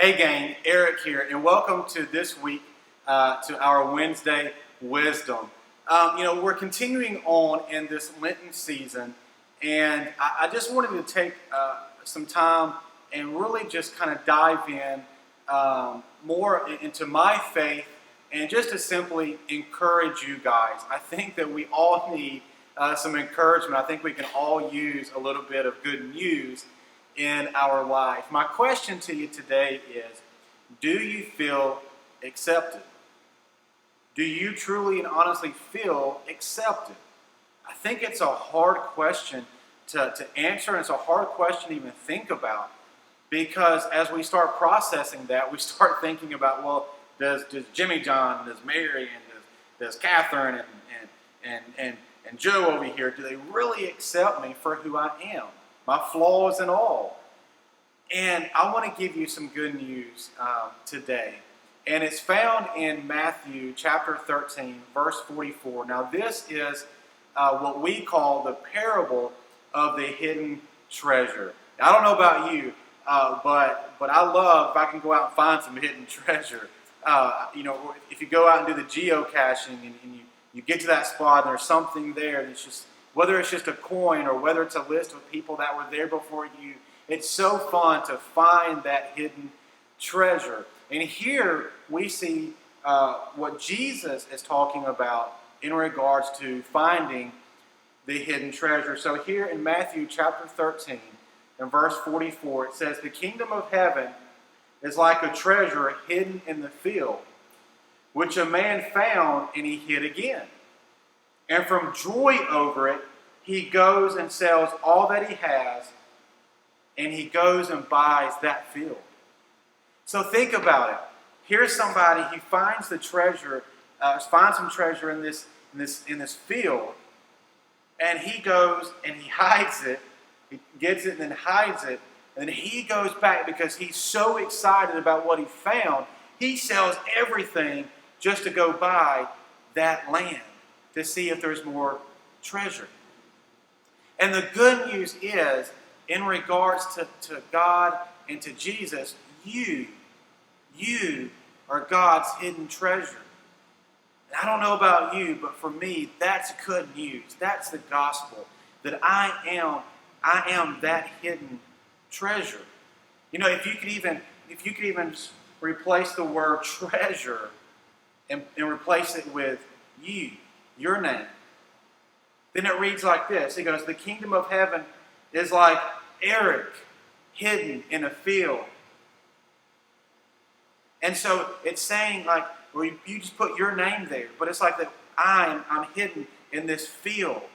Hey gang, Eric here, and welcome to this week to our Wednesday Wisdom. We're continuing on in this Lenten season, and I just wanted to take some time and really just kind of dive in more into my faith and just to simply encourage you guys. I think that we all need some encouragement. I think we can all use a little bit of good news in our life. My question to you today is, do you feel accepted? Do you truly and honestly feel accepted? I think it's a hard question to answer, and it's a hard question to even think about, because as we start processing that, we start thinking about, well, does Jimmy John, does Mary, and does Catherine, and Joe over here, do they really accept me for who I am? My flaws and all. And I want to give you some good news today. And it's found in Matthew chapter 13, verse 44. Now this is what we call the parable of the hidden treasure. Now, I don't know about you, but I love if I can go out and find some hidden treasure. If you go out and do the geocaching and you get to that spot and there's something there, and it's just, whether it's just a coin or whether it's a list of people that were there before you, it's so fun to find that hidden treasure. And here we see what Jesus is talking about in regards to finding the hidden treasure. So here in Matthew chapter 13 and verse 44, it says, "The kingdom of heaven is like a treasure hidden in the field, which a man found and he hid again. And from joy over it, he goes and sells all that he has, and he goes and buys that field." So think about it. Here's somebody, he finds the treasure, finds some treasure in this field, and he goes and he hides it. He gets it and then hides it, and then he goes back because he's so excited about what he found. He sells everything just to go buy that land to see if there's more treasure. And the good news is, in regards to God and to Jesus, you are God's hidden treasure. And I don't know about you, but for me, that's good news. That's the gospel, that I am that hidden treasure. You know, if you could even replace the word treasure and replace it with your name, then it reads like this. It goes, "The kingdom of heaven is like Eric hidden in a field." And so it's saying, like, well, you just put your name there, but it's like that I'm hidden in this field.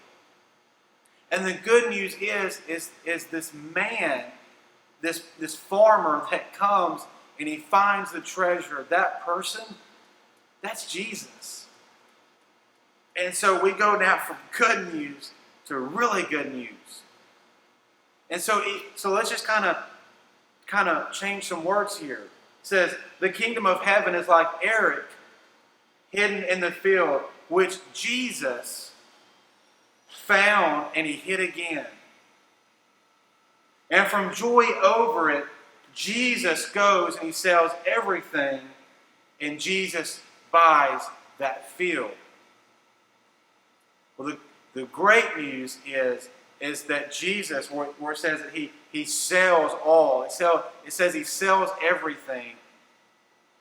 And the good news is this man, this farmer that comes and he finds the treasure. That person, that's Jesus. And so we go now from good news to really good news. And so let's just kind of change some words here. It says, "The kingdom of heaven is like Eric hidden in the field, which Jesus found and he hid again. And from joy over it, Jesus goes and he sells everything, and Jesus buys that field." Well, the great news is that Jesus, where it says that he sells all. It says he sells everything.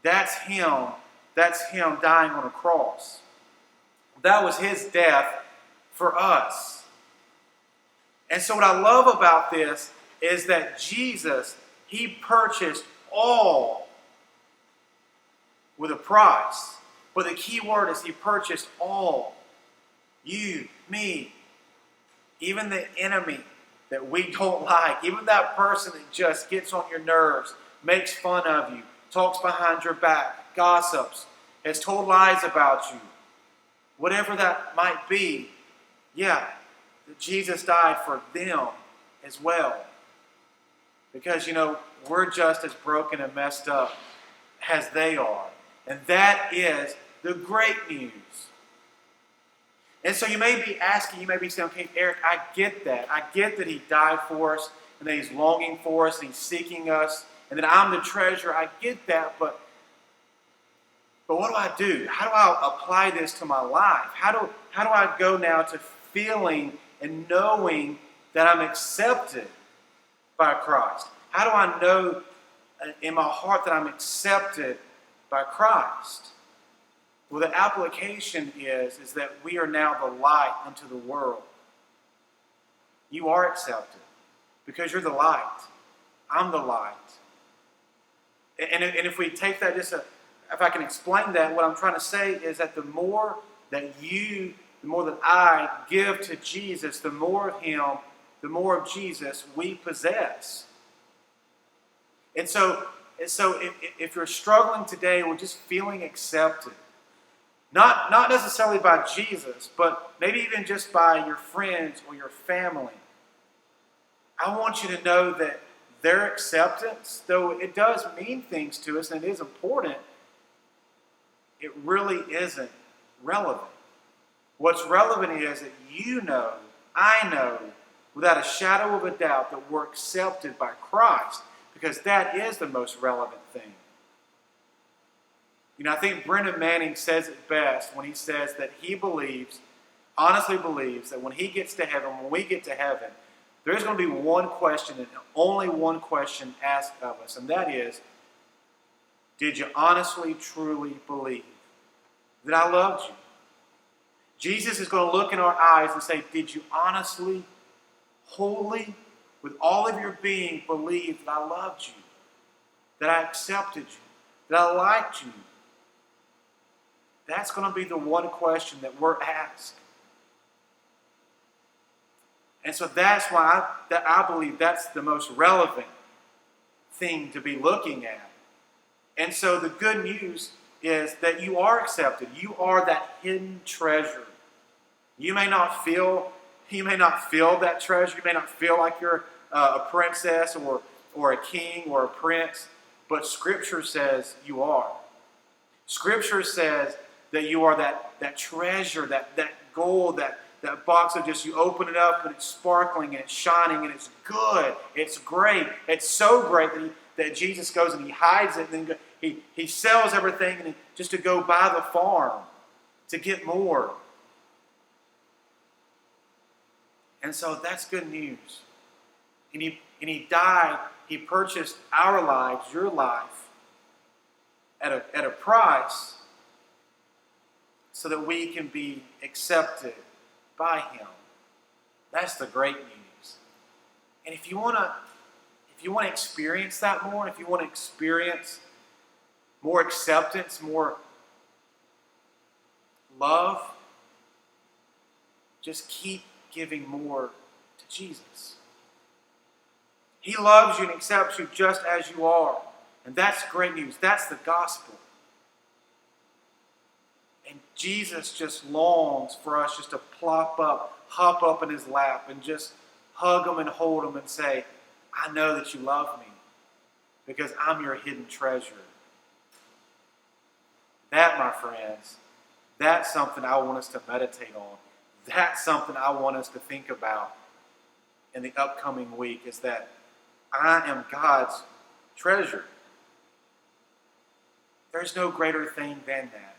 That's him. That's him dying on a cross. That was his death for us. And so what I love about this is that Jesus, he purchased all with a price. But the key word is he purchased all. You, me, even the enemy that we don't like, even that person that just gets on your nerves, makes fun of you, talks behind your back, gossips, has told lies about you, whatever that might be, Jesus died for them as well. Because, we're just as broken and messed up as they are. And that is the great news. And so you may be asking, you may be saying, okay, Eric, I get that. I get that he died for us and that he's longing for us and he's seeking us and that I'm the treasure. I get that, but what do I do? How do I apply this to my life? How do I go now to feeling and knowing that I'm accepted by Christ? How do I know in my heart that I'm accepted by Christ? Well, the application is that we are now the light unto the world. You are accepted because you're the light. I'm the light. And if we take that if I can explain that, what I'm trying to say is that the more that I give to Jesus, the more of Him, the more of Jesus we possess. And so if you're struggling today with just feeling accepted, not necessarily by Jesus, but maybe even just by your friends or your family, I want you to know that their acceptance, though it does mean things to us and it is important, it really isn't relevant. What's relevant is that I know, without a shadow of a doubt, that we're accepted by Christ, because that is the most relevant thing. I think Brennan Manning says it best when he says that he honestly believes that when he gets to heaven, when we get to heaven, there's going to be one question and only one question asked of us, and that is, did you honestly, truly believe that I loved you? Jesus is going to look in our eyes and say, did you honestly, wholly, with all of your being, believe that I loved you, that I accepted you, that I liked you? That's going to be the one question that we're asked. And so that's why I believe that's the most relevant thing to be looking at. And so the good news is that you are accepted. You are that hidden treasure. You may not feel that treasure. You may not feel like you're a princess or a king or a prince, but Scripture says you are. Scripture says that you are that treasure, that gold, that box of just, you open it up and it's sparkling and it's shining and it's good. It's great. It's so great that Jesus goes and He hides it, and then he sells everything just to go buy the farm to get more. And so that's good news. And he died. He purchased our lives, your life, at a price, so that we can be accepted by Him. That's the great news. And if you want to experience that more, if you want to experience more acceptance, more love, just keep giving more to Jesus. He loves you and accepts you just as you are. And that's great news. That's the gospel. And Jesus just longs for us just to hop up in His lap and just hug Him and hold Him and say, I know that you love me because I'm your hidden treasure. That, my friends, that's something I want us to meditate on. That's something I want us to think about in the upcoming week, is that I am God's treasure. There's no greater thing than that.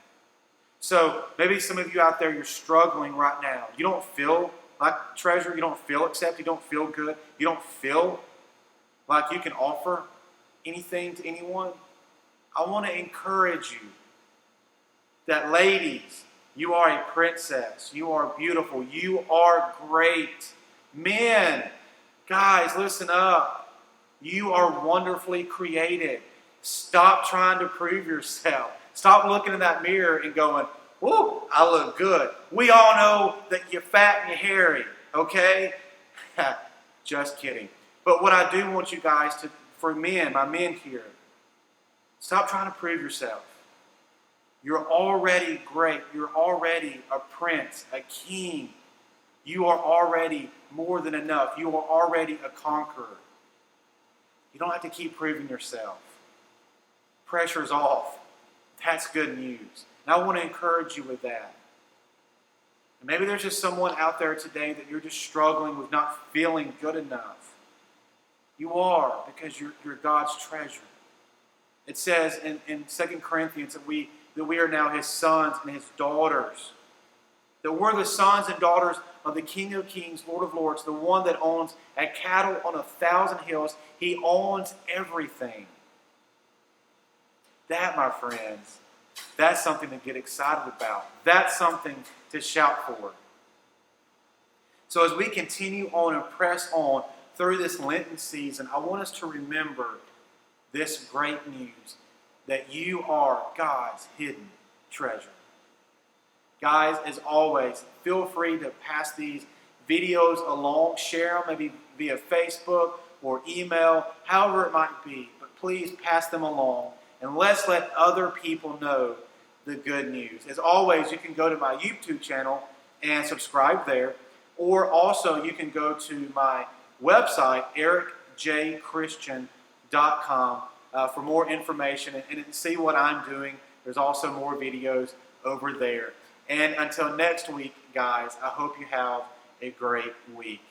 So maybe some of you out there, you're struggling right now. You don't feel like treasure. You don't feel accepted. You don't feel good. You don't feel like you can offer anything to anyone. I want to encourage you that, ladies, you are a princess. You are beautiful. You are great. Men, guys, listen up. You are wonderfully created. Stop trying to prove yourself. Stop looking in that mirror and going, whoo, I look good. We all know that you're fat and you're hairy, okay? Just kidding. But what I do want you guys to, for men, my men here, stop trying to prove yourself. You're already great. You're already a prince, a king. You are already more than enough. You are already a conqueror. You don't have to keep proving yourself. Pressure's off. That's good news. And I want to encourage you with that. And maybe there's just someone out there today that you're just struggling with not feeling good enough. You are, because you're God's treasure. It says in 2 Corinthians that we are now his sons and his daughters. That we're the sons and daughters of the King of Kings, Lord of Lords, the one that owns a cattle on 1,000 hills. He owns everything. That, my friends, that's something to get excited about. That's something to shout for. So as we continue on and press on through this Lenten season, I want us to remember this great news, that you are God's hidden treasure. Guys, as always, feel free to pass these videos along, share them maybe via Facebook or email, however it might be. But please pass them along, and let's let other people know the good news. As always, you can go to my YouTube channel and subscribe there, or also you can go to my website, ericjchristian.com, for more information and see what I'm doing. There's also more videos over there. And until next week, guys, I hope you have a great week.